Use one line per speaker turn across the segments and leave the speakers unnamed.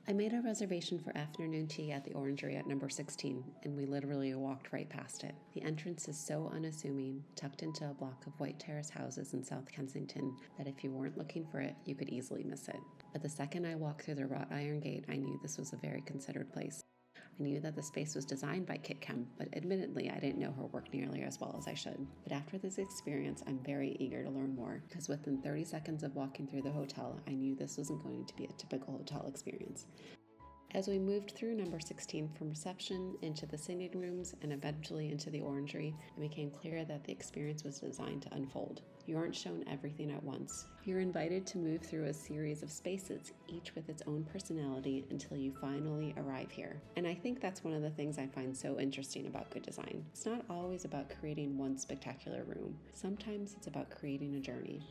I made a reservation for afternoon tea at the Orangery at number 16, and we literally walked right past it. The entrance is so unassuming, tucked into a block of white terrace houses in South Kensington, that if you weren't looking for it, you could easily miss it. But the second I walked through the wrought iron gate, I knew this was a very considered place. I knew that the space was designed by Kemp, but admittedly I didn't know her work nearly as well as I should. But after this experience, I'm very eager to learn more, because within 30 seconds of walking through the hotel, I knew this wasn't going to be a typical hotel experience. As we moved through number 16 from reception into the sitting rooms and eventually into the Orangery, it became clear that the experience was designed to unfold. You aren't shown everything at once. You're invited to move through a series of spaces, each with its own personality, until you finally arrive here. And I think that's one of the things I find so interesting about good design. It's not always about creating one spectacular room. Sometimes it's about creating a journey.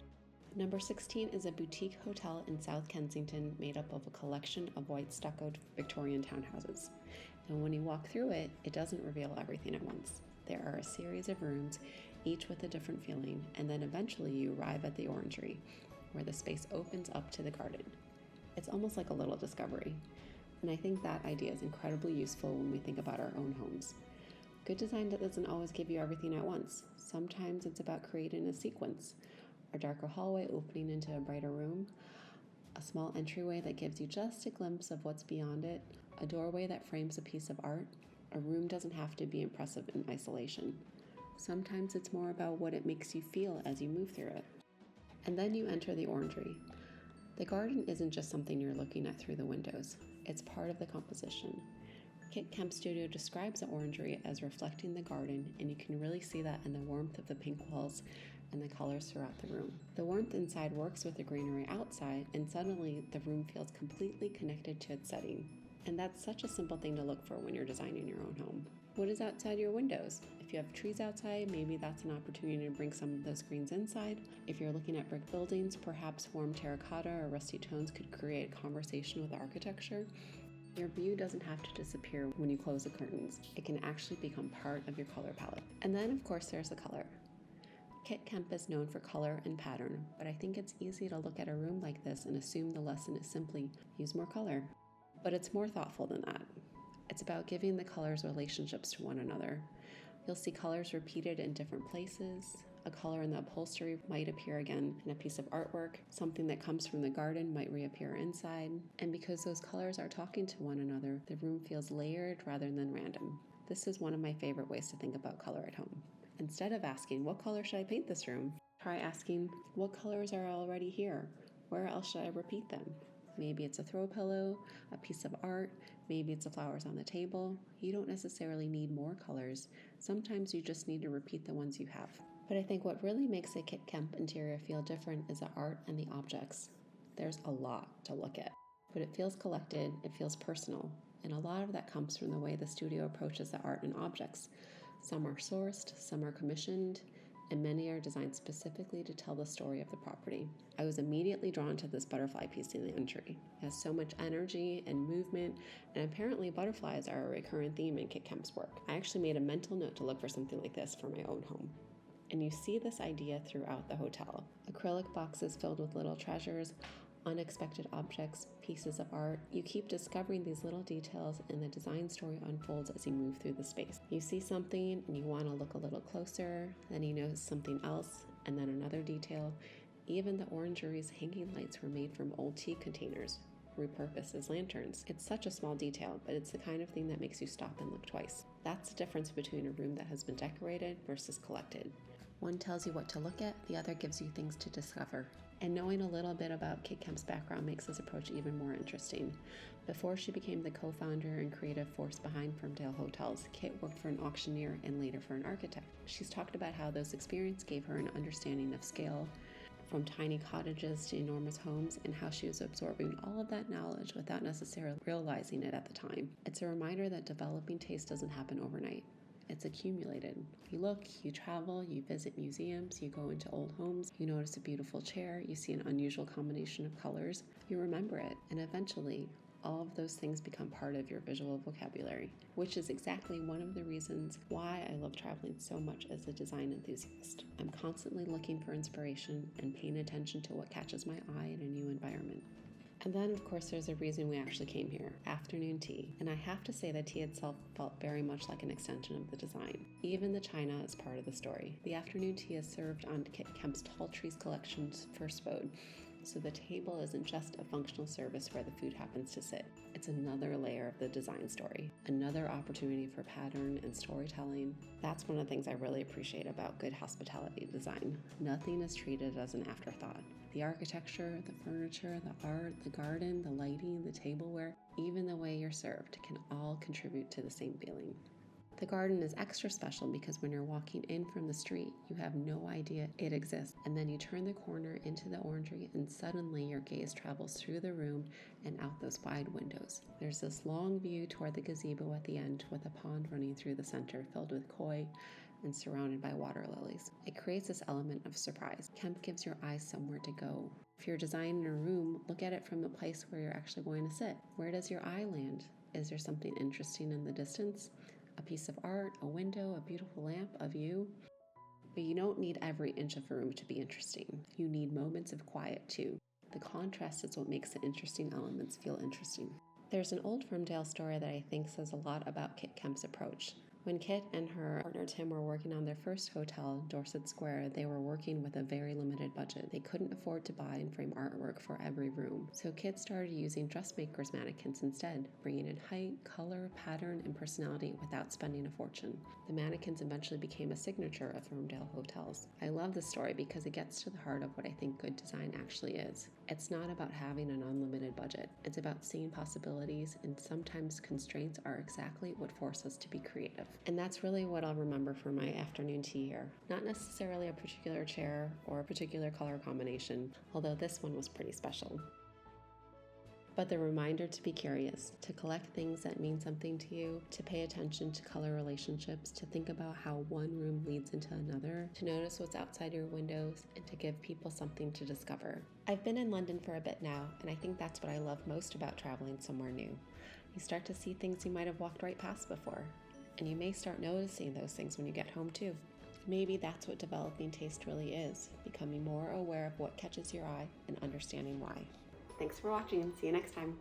Number 16 is a boutique hotel in South Kensington made up of a collection of white stuccoed Victorian townhouses. And when you walk through it, it doesn't reveal everything at once. There are a series of rooms, each with a different feeling, and then eventually you arrive at the Orangery, where the space opens up to the garden. It's almost like a little discovery. And I think that idea is incredibly useful when we think about our own homes. Good design doesn't always give you everything at once. Sometimes it's about creating a sequence. A darker hallway opening into a brighter room, a small entryway that gives you just a glimpse of what's beyond it, a doorway that frames a piece of art. A room doesn't have to be impressive in isolation. Sometimes it's more about what it makes you feel as you move through it. And then you enter the Orangery. The garden isn't just something you're looking at through the windows. It's part of the composition. Kemp's studio describes the Orangery as reflecting the garden, and you can really see that in the warmth of the pink walls and the colors throughout the room. The warmth inside works with the greenery outside, and suddenly the room feels completely connected to its setting. And that's such a simple thing to look for when you're designing your own home. What is outside your windows? If you have trees outside, maybe that's an opportunity to bring some of those greens inside. If you're looking at brick buildings, perhaps warm terracotta or rusty tones could create a conversation with the architecture. Your view doesn't have to disappear when you close the curtains. It can actually become part of your color palette. And then, of course, there's the color. Kemp is known for color and pattern, but I think it's easy to look at a room like this and assume the lesson is simply use more color. But it's more thoughtful than that. It's about giving the colors relationships to one another. You'll see colors repeated in different places. A color in the upholstery might appear again in a piece of artwork. Something that comes from the garden might reappear inside. And because those colors are talking to one another, the room feels layered rather than random. This is one of my favorite ways to think about color at home. Instead of asking, what color should I paint this room? Try asking, what colors are already here? Where else should I repeat them? Maybe it's a throw pillow, a piece of art, maybe it's the flowers on the table. You don't necessarily need more colors. Sometimes you just need to repeat the ones you have. But I think what really makes a Kemp interior feel different is the art and the objects. There's a lot to look at, but it feels collected, it feels personal, and a lot of that comes from the way the studio approaches the art and objects. Some are sourced, some are commissioned, and many are designed specifically to tell the story of the property. I was immediately drawn to this butterfly piece in the entry. It has so much energy and movement, and apparently butterflies are a recurrent theme in Kemp's work. I actually made a mental note to look for something like this for my own home. And you see this idea throughout the hotel. Acrylic boxes filled with little treasures, unexpected objects, pieces of art. You keep discovering these little details, and the design story unfolds as you move through the space. You see something and you want to look a little closer, then you notice something else, and then another detail. Even the Orangery's hanging lights were made from old tea containers, repurposed as lanterns. It's such a small detail, but it's the kind of thing that makes you stop and look twice. That's the difference between a room that has been decorated versus collected. One tells you what to look at, the other gives you things to discover. And knowing a little bit about Kemp's background makes this approach even more interesting. Before she became the co-founder and creative force behind Firmdale Hotels, Kit worked for an auctioneer and later for an architect. She's talked about how those experiences gave her an understanding of scale, from tiny cottages to enormous homes, and how she was absorbing all of that knowledge without necessarily realizing it at the time. It's a reminder that developing taste doesn't happen overnight. It's accumulated. You look, you travel, you visit museums, you go into old homes, you notice a beautiful chair, you see an unusual combination of colors, you remember it, and eventually, all of those things become part of your visual vocabulary, which is exactly one of the reasons why I love traveling so much as a design enthusiast. I'm constantly looking for inspiration and paying attention to what catches my eye in a new environment. And then, of course, there's a reason we actually came here, afternoon tea. And I have to say the tea itself felt very much like an extension of the design. Even the china is part of the story. The afternoon tea is served on Kemp's Tall Trees collections for Spode. So the table isn't just a functional service where the food happens to sit. It's another layer of the design story, another opportunity for pattern and storytelling. That's one of the things I really appreciate about good hospitality design. Nothing is treated as an afterthought. The architecture, the furniture, the art, the garden, the lighting, the tableware, even the way you're served can all contribute to the same feeling. The garden is extra special because when you're walking in from the street, you have no idea it exists. And then you turn the corner into the Orangery and suddenly your gaze travels through the room and out those wide windows. There's this long view toward the gazebo at the end with a pond running through the center filled with koi and surrounded by water lilies. It creates this element of surprise. Kemp gives your eyes somewhere to go. If you're designing a room, look at it from the place where you're actually going to sit. Where does your eye land? Is there something interesting in the distance? A piece of art, a window, a beautiful lamp, a view? But you don't need every inch of a room to be interesting. You need moments of quiet too. The contrast is what makes the interesting elements feel interesting. There's an old Firmdale story that I think says a lot about Kit Kemp's approach. When Kit and her partner Tim were working on their first hotel, Dorset Square, they were working with a very limited budget. They couldn't afford to buy and frame artwork for every room. So Kit started using dressmakers' mannequins instead, bringing in height, color, pattern, and personality without spending a fortune. The mannequins eventually became a signature of Firmdale Hotels. I love this story because it gets to the heart of what I think good design actually is. It's not about having an unlimited budget. It's about seeing possibilities, and sometimes constraints are exactly what force us to be creative. And that's really what I'll remember for my afternoon tea here. Not necessarily a particular chair or a particular color combination, although this one was pretty special. But the reminder to be curious, to collect things that mean something to you, to pay attention to color relationships, to think about how one room leads into another, to notice what's outside your windows, and to give people something to discover. I've been in London for a bit now, and I think that's what I love most about traveling somewhere new. You start to see things you might have walked right past before, and you may start noticing those things when you get home too. Maybe that's what developing taste really is, becoming more aware of what catches your eye and understanding why. Thanks for watching and see you next time.